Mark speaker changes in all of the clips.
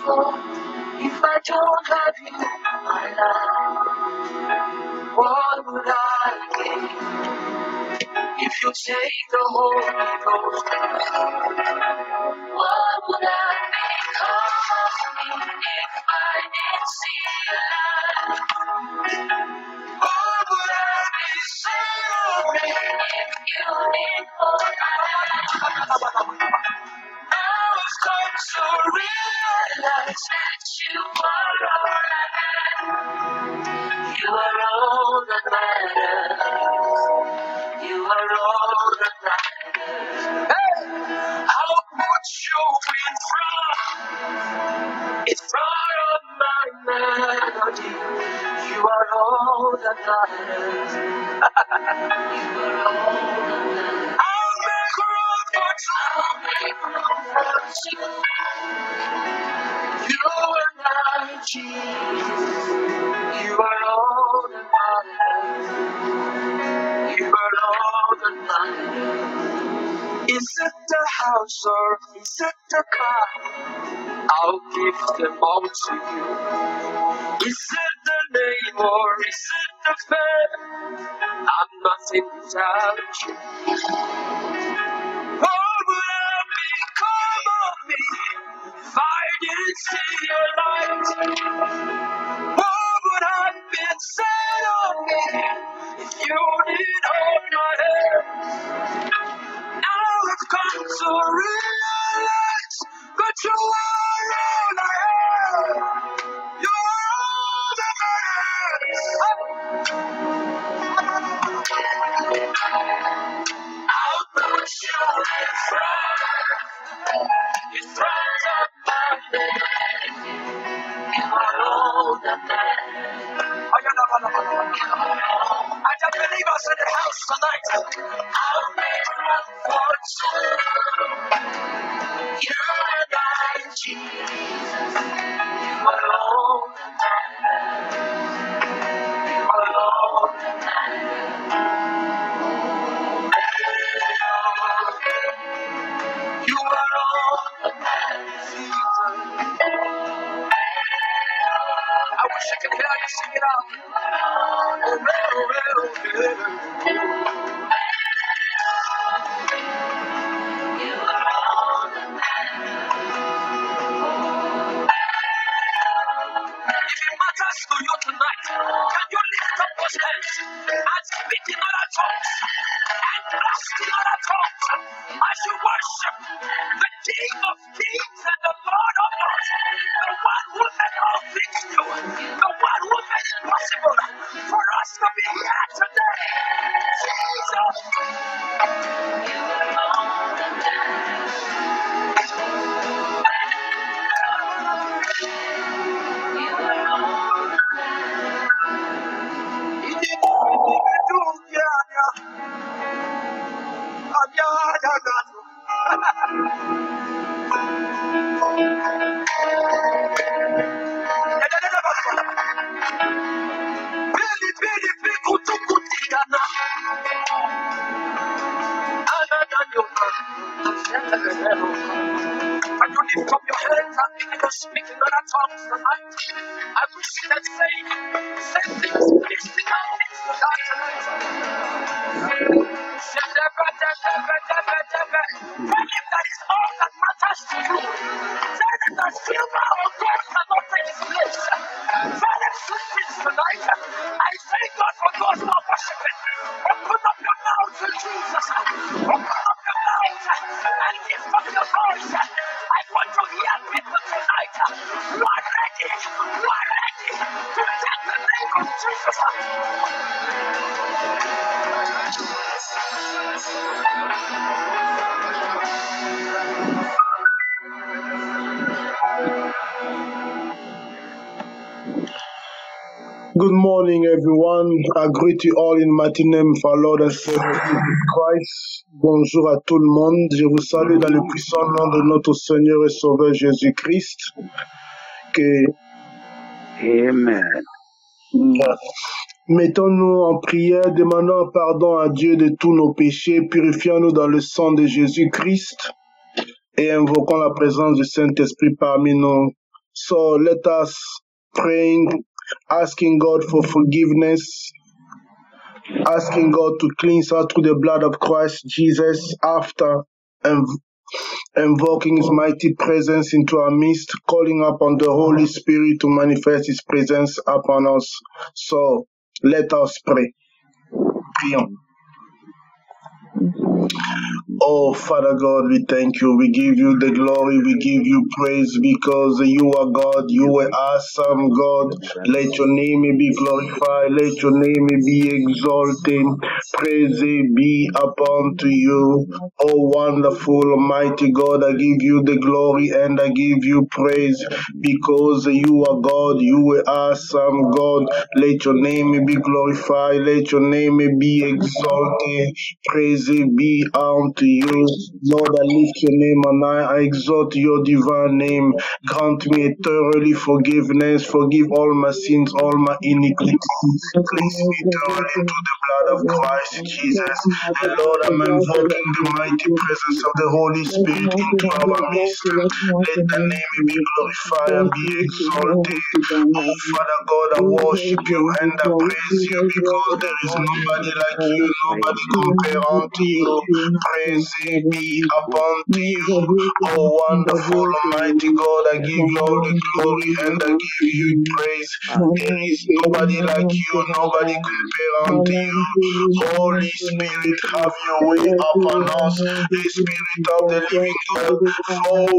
Speaker 1: for if I don't have you in my life? What would I gain if you take the Holy Ghost? What would I become of me if I didn't see your light? What would I be said of me if you didn't hold my hand? I've come to realize that you are all I have. You are all that matters. You are all that matters. Hey! I'll put you in front of my melody. You are all that matters. You are all that matters. I'll make room for two. I'll make room for two. You and I, Jesus. You are all that matters. You are all that matters. Is it the house or is it the car? I'll give them all to you. Is it the name or is it the fame? I'm nothing without you. What would have become of me if I didn't see your light? What would have been said of me if you didn't hold my hand? Now I've come to realize that you are all I have. You are all that matters. I'll put you in front of my name. You are all that matters. I just believe us in the house tonight. I'll make room for two. You and I, Jesus. You are all that matters. You are all that matters. You are all that matters, Jesus. I wish I could hear you sing it out. You are all that matters. If it matters to you tonight, can you lift up those hands and speak in other tongues and blast in other tongues as you worship the King of Kings and the Lord of Lords, the one who made all things new, the one who made it possible for us to be here today. Jesus! You are all that matters. You are all that Can you lift up your hands and begin to speak in other tongues tonight? I wish you can say things, please speak out things to God tonight. Tell him that is all that matters to you. Tell him that silver or gold cannot take his place. Tell him sweet things tonight. I thank God for those who are worshiping. Open up your mouth to Jesus. Open up your mouth and lift up your voice. I want to hear people tonight who are ready to take the name of Jesus.
Speaker 2: Good morning, everyone. I greet you all in the mighty name of our Lord and Savior Jesus Christ. Bonjour à tout le monde. Je vous salue dans le puissant nom de notre Seigneur et Sauveur Jésus-Christ.
Speaker 3: Amen.
Speaker 2: Mettons-nous en prière, demandons pardon à Dieu de tous nos péchés, purifions-nous dans le sang de Jésus-Christ et invoquons la présence du Saint-Esprit parmi nous So let us praying, asking God for forgiveness, asking God to cleanse us through the blood of Christ Jesus after and invoking His mighty presence into our midst, calling upon the Holy Spirit to manifest His presence upon us. So let us pray. Prions. Oh, Father God, we thank you. We give you the glory. We give you praise because you are God. You are awesome, God. Let your name be glorified. Let your name be exalted. Praise be upon to you. Oh, wonderful, mighty God, I give you the glory and I give you praise because you are God. You are awesome, God. Let your name be glorified. Let your name be exalted. Praise be unto you. Lord, I lift your name on high. I exalt your divine name. Grant me thoroughly forgiveness. Forgive all my sins, all my iniquities. Cleanse me thoroughly into the blood of Christ Jesus. And Lord, I'm invoking the mighty presence of the Holy Spirit into our midst. Let the name be glorified and be exalted. Oh, Father God, I worship you and I praise you because there is nobody like you, nobody compare unto you. Praise be upon to you. Oh, wonderful Almighty God, I give you all the glory and I give you praise. There is nobody like you, nobody compare unto you. Holy Spirit, have your way upon us. The Spirit of the living God,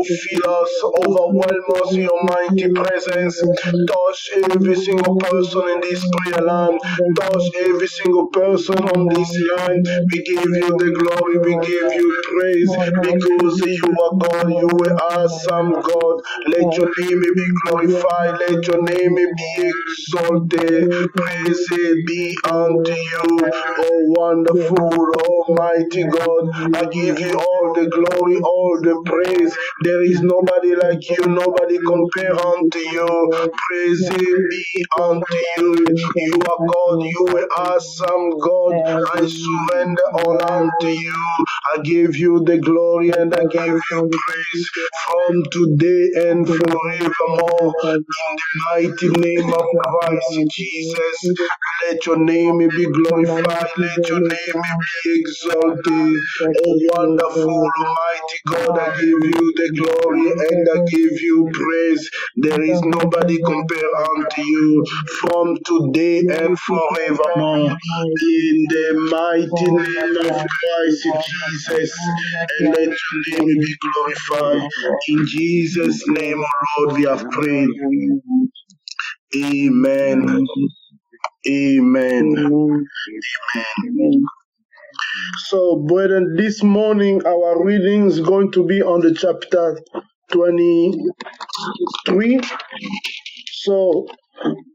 Speaker 2: fill us, overwhelm us in your mighty presence. Touch every single person in this prayer line. Touch every single person on this line. We give you the glory, we give you praise because you are God, you are awesome God. Let your name be glorified, let your name be exalted. Praise be unto you, oh wonderful, almighty God. I give you all the glory, all the praise. There is nobody like you, nobody compare unto you. Praise be unto you. You are God, you are awesome God. I surrender all unto you. I give you the glory and I give you praise from today and forevermore. In the mighty name of Christ Jesus, let your name be glorified, let your name be exalted. Oh, wonderful, almighty God, I give you the glory and I give you praise. There is nobody compare unto you from today and forevermore. In the mighty name of Christ Jesus, and let your name be glorified. In Jesus' name, O Lord, we have prayed. Amen. Amen. Amen. So, brethren, this morning our reading is going to be on the chapter 23. So,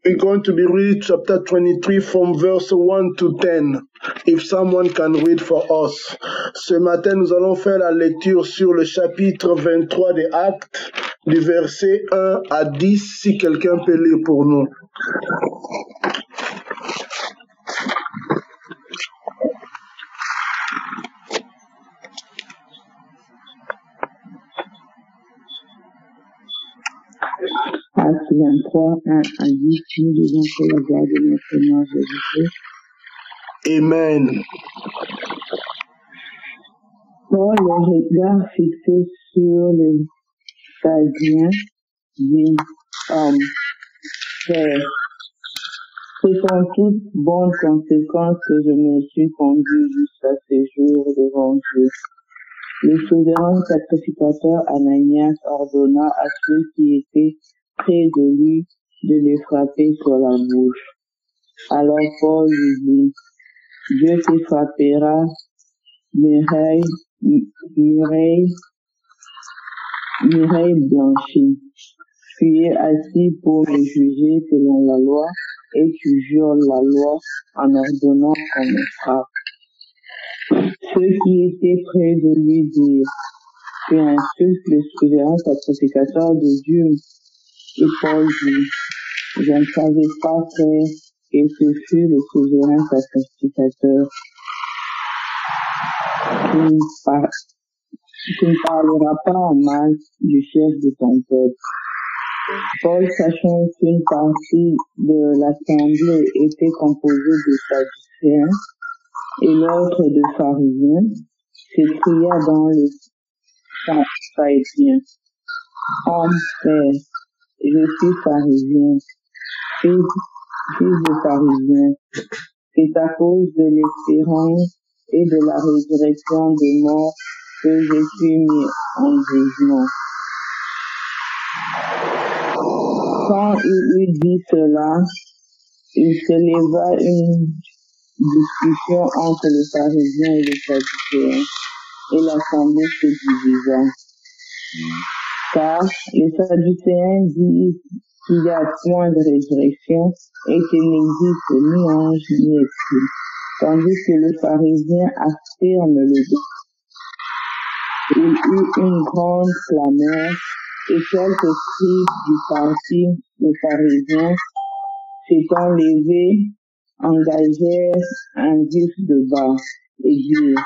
Speaker 2: we're going to be reading chapter 23 from verse 1 to 10. If someone can read for us. Ce matin, nous allons faire la lecture sur le chapitre 23 des Actes, du verset 1 à 10, si quelqu'un peut lire pour nous.
Speaker 4: Acte 23, 1 à 10, nous devons pour la gloire de notre Seigneur Jésus-Christ.
Speaker 2: Amen.
Speaker 4: Paul, le regard fixé sur les Pharisaïens, dit, frères, ce sont toutes bonnes conséquences que je me suis conduit jusqu'à ce jour devant Dieu. Le souverain sacrificateur Ananias ordonna à ceux qui étaient près de lui de les frapper sur la bouche. Alors Paul lui dit, Dieu te frappera, Mireille blanchie. Tu es assis pour me juger selon la loi et tu violes la loi en ordonnant qu'on me frappe. Ceux qui étaient près de lui dirent, tu insultes le souverain sacrificateur de Dieu. Et Paul dit, je ne savais pas, frère, que ce fut le souverain sacrificateur. Tu ne parleras pas en mal du chef de ton peuple. Paul, sachant qu'une partie de l'assemblée était composée de Sadducéens et l'autre de pharisiens, s'écria dans le pharisien: Homme, frère, je suis pharisien, fils de pharisien. C'est à cause de l'espérance et de la résurrection des morts que je suis mis en jugement. Quand il eut dit cela, il s'éleva une discussion entre les pharisiens et les sadducéens, et l'assemblée se divisa. Car les sadducéens disent qu'il y a point de résurrection et qu'il n'existe ni ange ni esprit, tandis que les pharisiens affirment le deux. Il eut une grande clameur, et quelques scribes du parti des pharisiens s'étant levés, engagèrent un vif débat et dirent: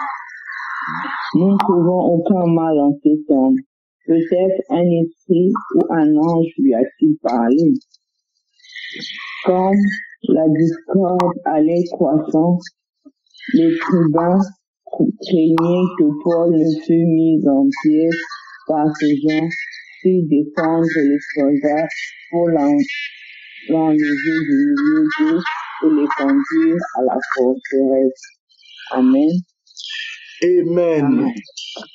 Speaker 4: Nous ne trouvons aucun mal en cet homme. Peut-être un esprit ou un ange lui a-t-il parlé? Comme la discorde allait croissant, les tribuns craignaient que Paul ne fût mis en pièces par ces gens, puis défendre les soldats pour l'enlever du milieu d'eux et les conduire à la forteresse. Amen.
Speaker 2: Amen.
Speaker 4: Amen.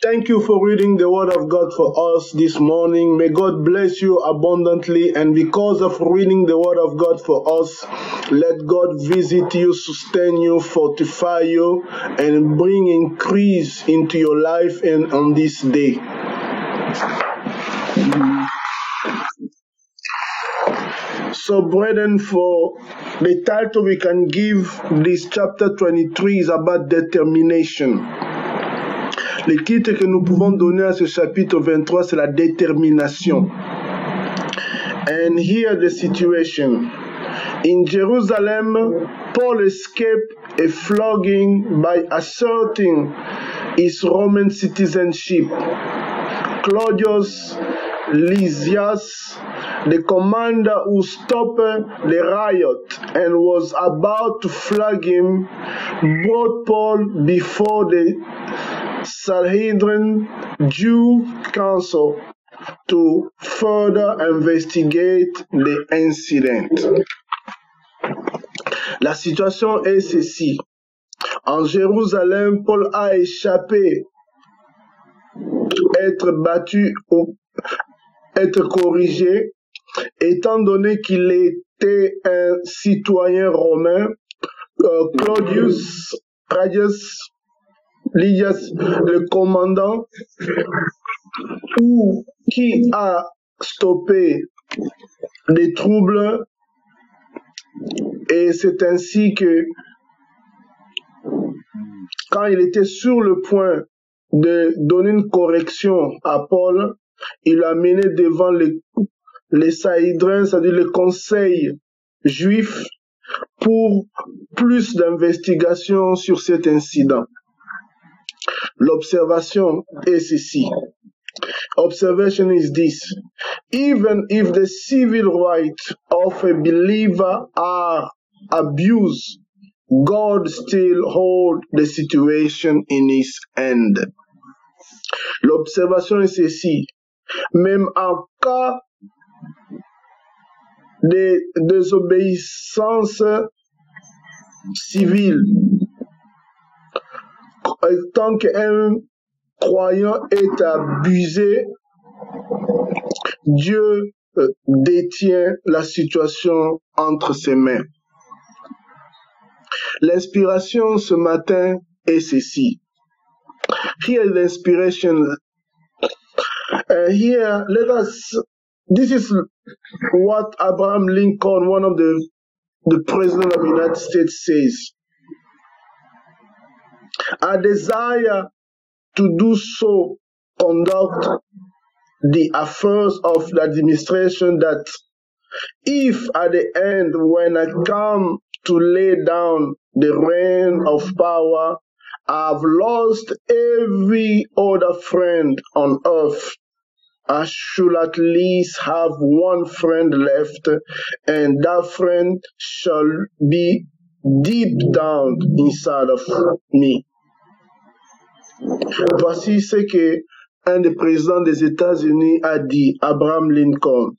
Speaker 2: Thank you for reading the word of God for us this morning. May God bless you abundantly. And because of reading the word of God for us, let God visit you, sustain you, fortify you, and bring increase into your life and on this day. So, brethren, for the title we can give this chapter 23 is about determination. Le titre que nous pouvons donner à ce chapitre 23, c'est la détermination. And here the situation. In Jerusalem, Paul escaped a flogging by asserting his Roman citizenship. Claudius Lysias, the commander who stopped the riot and was about to flog him, brought Paul before the Sanhedrin Jew Council to further investigate the incident. La situation est ceci. En Jérusalem, Paul a échappé être battu ou être corrigé, étant donné qu'il était un citoyen romain. Claudius Lysias, le commandant, qui a stoppé les troubles, et c'est ainsi que quand il était sur le point de donner une correction à Paul, il l'a mené devant les Sanhédrins, c'est-à-dire le conseil juif, pour plus d'investigation sur cet incident. L'observation est ceci. Observation is this. Even if the civil rights of a believer are abused, God still holds the situation in his hand. L'observation est ceci. Même en cas de désobéissance civile, tant qu'un croyant est abusé, Dieu détient la situation entre ses mains. L'inspiration ce matin est ceci. Here is the inspiration. Here, this is what Abraham Lincoln, one of the president of the United States, says. I desire to do so, conduct the affairs of the administration, that if at the end, when I come to lay down the reign of power, I've lost every other friend on earth, I should at least have one friend left, and that friend shall be deep down inside of me. Voici ce que un des présidents des États-Unis a dit, Abraham Lincoln.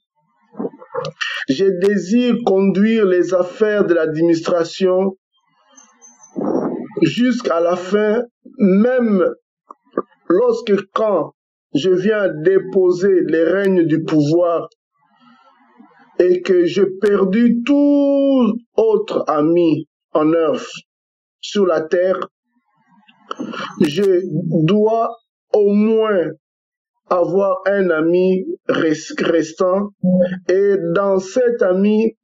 Speaker 2: Je désire conduire les affaires de l'administration jusqu'à la fin, même lorsque quand je viens déposer les règnes du pouvoir et que j'ai perdu tout autre ami en earth sur la terre, je dois au moins avoir un ami restant, et dans cet ami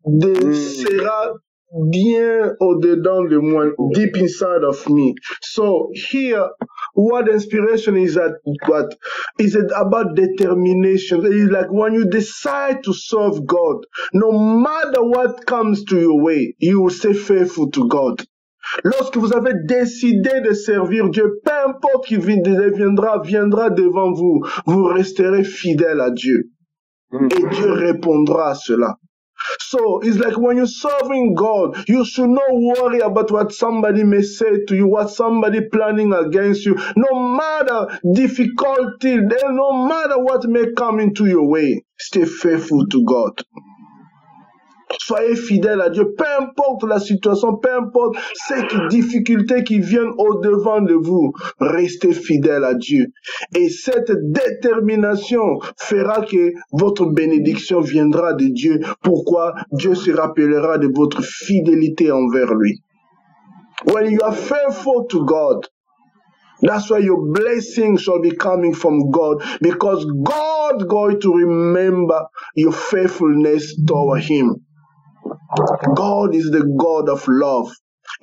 Speaker 2: sera bien au-dedans de moi, deep inside of me. So here, what inspiration is that? What is it about? Determination. It's like when you decide to serve God, no matter what comes to your way, you will stay faithful to God. Lorsque vous avez décidé de servir Dieu, peu importe qui viendra devant vous, vous resterez fidèle à Dieu. Et Dieu répondra à cela. So it's like when you're serving God, you should not worry about what somebody may say to you, what somebody planning against you. No matter difficulty, no matter what may come into your way, stay faithful to God. Soyez fidèles à Dieu, peu importe la situation, peu importe ces difficultés qui viennent au-devant de vous, restez fidèles à Dieu. Et cette détermination fera que votre bénédiction viendra de Dieu. Pourquoi? Dieu se rappellera de votre fidélité envers lui. When you are faithful to God, that's why your blessing shall be coming from God, because God is going to remember your faithfulness toward Him. God is the God of love.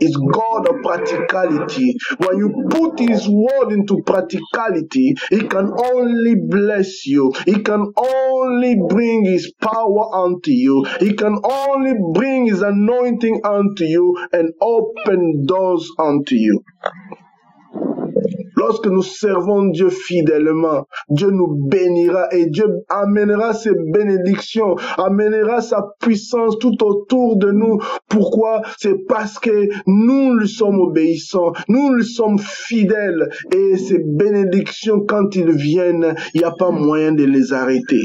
Speaker 2: It's God of practicality. When you put His word into practicality, He can only bless you. He can only bring His power unto you. He can only bring His anointing unto you and open doors unto you. Lorsque nous servons Dieu fidèlement, Dieu nous bénira et Dieu amènera ses bénédictions, amènera sa puissance tout autour de nous. Pourquoi? C'est parce que nous lui sommes obéissants, nous lui sommes fidèles et ces bénédictions, quand ils viennent, il n'y a pas moyen de les arrêter.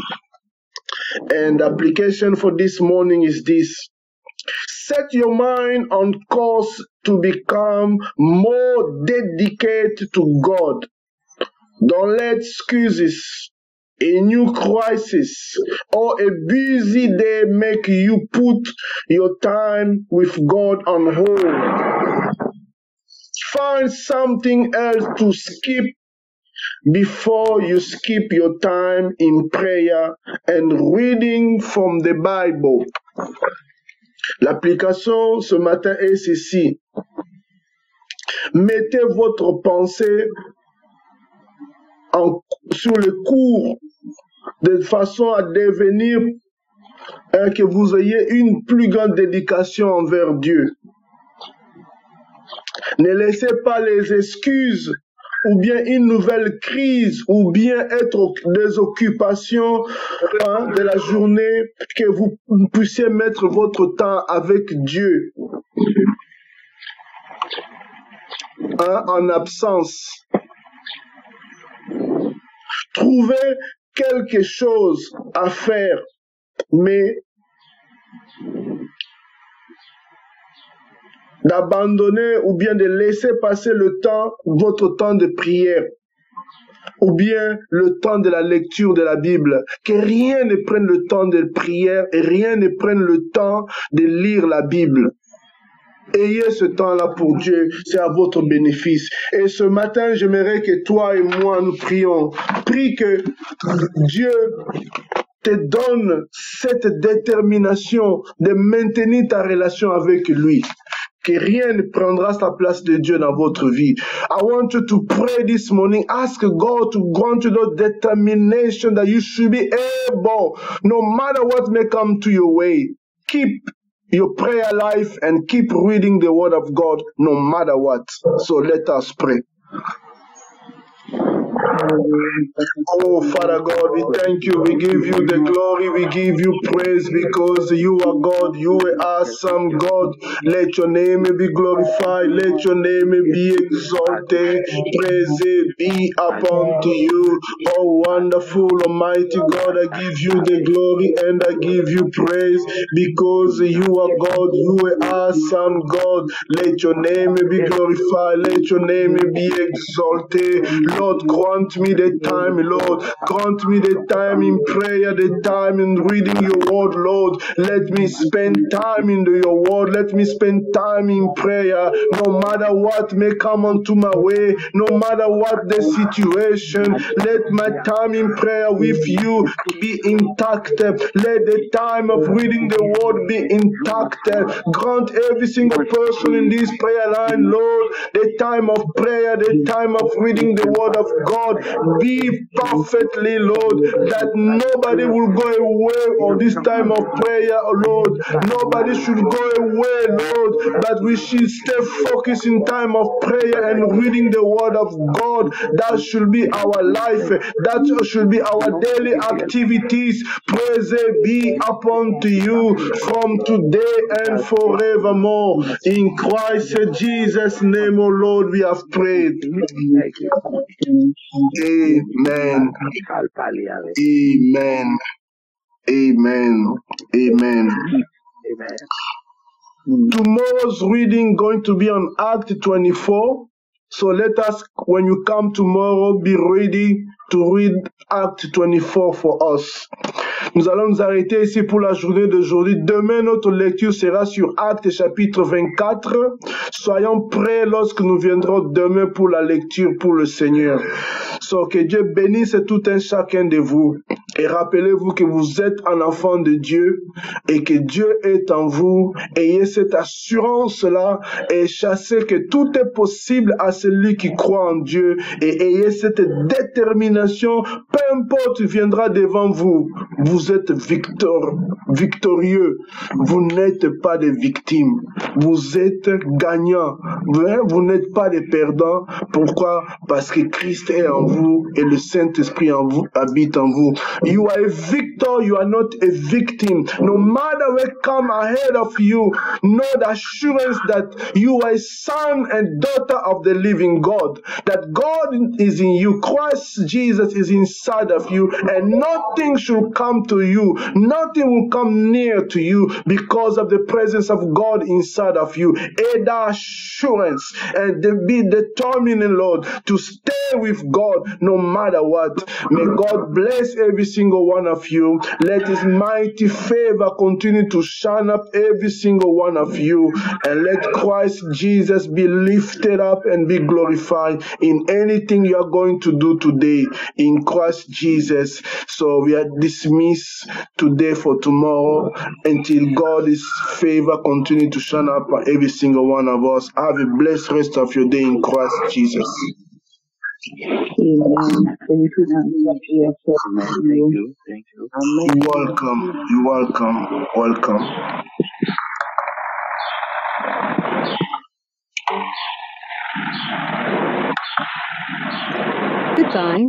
Speaker 2: And the application for this morning is this. Set your mind on course to become more dedicated to God. Don't let excuses, a new crisis, or a busy day make you put your time with God on hold. Find something else to skip before you skip your time in prayer and reading from the Bible. L'application ce matin est ceci. Mettez votre pensée sur le cours de façon à devenir que vous ayez une plus grande dédication envers Dieu. Ne laissez pas les excuses ou bien une nouvelle crise, ou bien être des occupations de la journée, que vous puissiez mettre votre temps avec Dieu en absence. Trouvez quelque chose à faire, mais d'abandonner ou bien de laisser passer le temps, votre temps de prière, ou bien le temps de la lecture de la Bible. Que rien ne prenne le temps de prière et rien ne prenne le temps de lire la Bible. Ayez ce temps-là pour Dieu, c'est à votre bénéfice. Et ce matin, j'aimerais que toi et moi, nous prions. Prie que Dieu te donne cette détermination de maintenir ta relation avec lui. Que rien ne prendra sa place de Dieu dans votre vie. I want you to pray this morning. Ask God to grant you the determination that you should be able, no matter what may come to your way. Keep your prayer life and keep reading the word of God no matter what. So let us pray. Oh, Father God, we thank you. We give you the glory. We give you praise because you are God. You are awesome God. Let your name be glorified. Let your name be exalted. Praise be upon to you. Oh, wonderful Almighty God, I give you the glory and I give you praise because you are God. You are awesome God. Let your name be glorified. Let your name be exalted. Lord, grant me the time, Lord. Grant me the time in prayer, the time in reading your word, Lord. Let me spend time in your word. Let me spend time in prayer. No matter what may come onto my way, no matter what the situation, let my time in prayer with you be intact. Let the time of reading the word be intact. Grant every single person in this prayer line, Lord, the time of prayer, the time of reading the word of God be perfectly, Lord, that nobody will go away on this time of prayer, Lord. Nobody should go away, Lord, but we should stay focused in time of prayer and reading the word of God. That should be our life. That should be our daily activities. Praise be upon to you from today and forevermore. In Christ Jesus' name, O Lord, we have prayed. Amen. Amen. Amen. Amen. Tomorrow's reading going to be on Act 24. So let us, when you come tomorrow, be ready to read Act 24 for us. Nous allons nous arrêter ici pour la journée d'aujourd'hui. Demain, notre lecture sera sur Actes chapitre 24. Soyons prêts lorsque nous viendrons demain pour la lecture pour le Seigneur. So, que Dieu bénisse tout un chacun de vous. Et rappelez-vous que vous êtes un enfant de Dieu et que Dieu est en vous. Ayez cette assurance-là et chassez que tout est possible à celui qui croit en Dieu. Et ayez cette détermination, peu importe qui viendra devant vous. Vous êtes victorieux. Vous n'êtes pas des victimes. Vous êtes gagnants. Vous n'êtes pas des perdants. Pourquoi? Parce que Christ est en vous et le Saint-Esprit en vous habite en vous. You are a victor, you are not a victim. No matter what come ahead of you, know the assurance that you are a son and daughter of the living God. That God is in you. Christ Jesus is inside of you, and nothing should come to you. Nothing will come near to you because of the presence of God inside of you. And the assurance and be determined, Lord, to stay with God no matter what. May God bless every single one of you. Let His mighty favor continue to shine up every single one of you, and let Christ Jesus be lifted up and be glorified in anything you are going to do today in Christ Jesus. So we are dismissed today for tomorrow until God's favor continue to shine up on every single one of us. Have a blessed rest of your day in Christ Jesus.
Speaker 4: Amen. Thank you.
Speaker 3: Thank you.
Speaker 4: Amen.
Speaker 2: You're welcome.
Speaker 1: Goodbye.